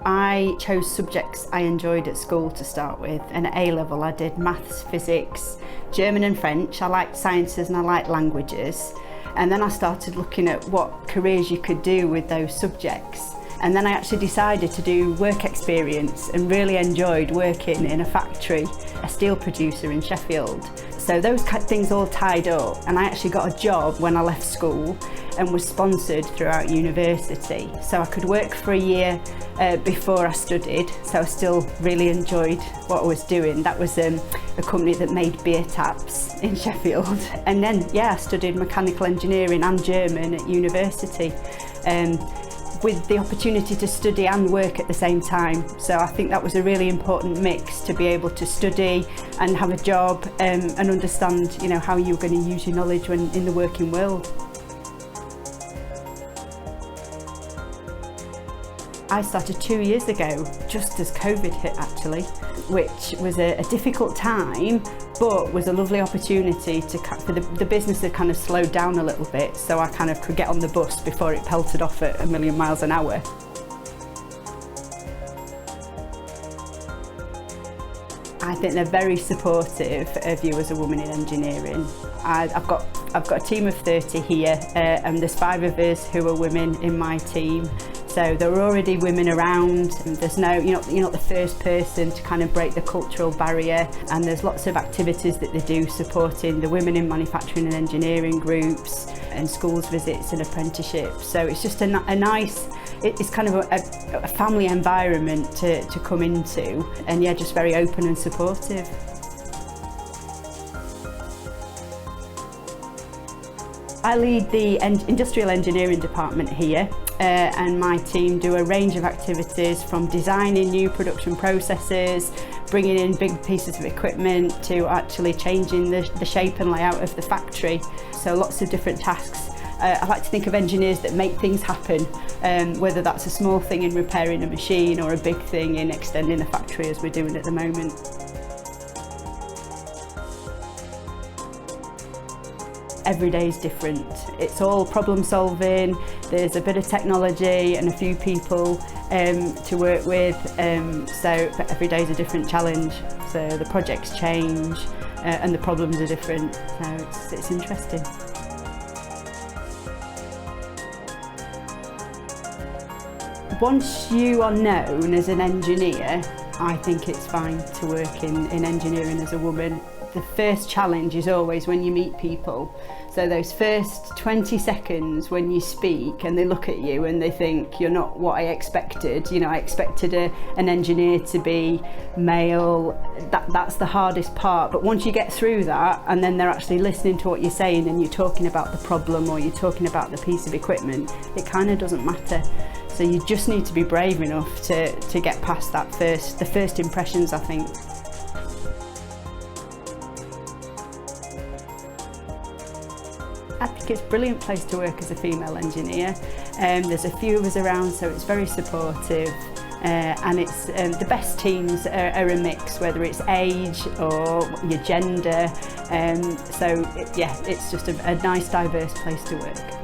I chose subjects I enjoyed at school to start with, and at A-level I did maths, physics, German and French. I liked sciences and I liked languages. And then I started looking at what careers you could do with those subjects. And then I actually decided to do work experience and really enjoyed working in a factory, a steel producer in Sheffield. So those things all tied up, and I actually got a job when I left school and was sponsored throughout university. So I could work for a year before I studied, so I still really enjoyed what I was doing. That was a company that made beer taps in Sheffield. And then, I studied mechanical engineering and German at university. With the opportunity to study and work at the same time. So I think that was a really important mix, to be able to study and have a job and understand, how you're going to use your knowledge when in the working world. I started 2 years ago, just as COVID hit actually, which was a difficult time, but was a lovely opportunity for the business had kind of slowed down a little bit, so I kind of could get on the bus before it pelted off at 1,000,000 miles an hour. I think they're very supportive of you as a woman in engineering. I've got a team of 30 here, and there's 5 of us who are women in my team. So there are already women around, and there's you're not the first person to kind of break the cultural barrier, and there's lots of activities that they do supporting the women in manufacturing and engineering groups and schools visits and apprenticeships. So it's just a nice, it's kind of a family environment to come into, and just very open and supportive. I lead the industrial engineering department here, and my team do a range of activities from designing new production processes, bringing in big pieces of equipment, to actually changing the shape and layout of the factory. So lots of different tasks. I like to think of engineers that make things happen, whether that's a small thing in repairing a machine or a big thing in extending a factory, as we're doing at the moment. Every day is different. It's all problem solving, there's a bit of technology and a few people to work with, but every day is a different challenge. So the projects change and the problems are different, so it's interesting. Once you are known as an engineer, I think it's fine to work in engineering as a woman. The first challenge is always when you meet people. So those first 20 seconds when you speak and they look at you and they think you're not what I expected. I expected an engineer to be male. That's the hardest part. But once you get through that, and then they're actually listening to what you're saying and you're talking about the problem or you're talking about the piece of equipment, it kind of doesn't matter. So you just need to be brave enough to get past the first impressions, I think. I think it's a brilliant place to work as a female engineer. There's a few of us around, so it's very supportive, and it's the best teams are a mix, whether it's age or your gender. It's just a nice, diverse place to work.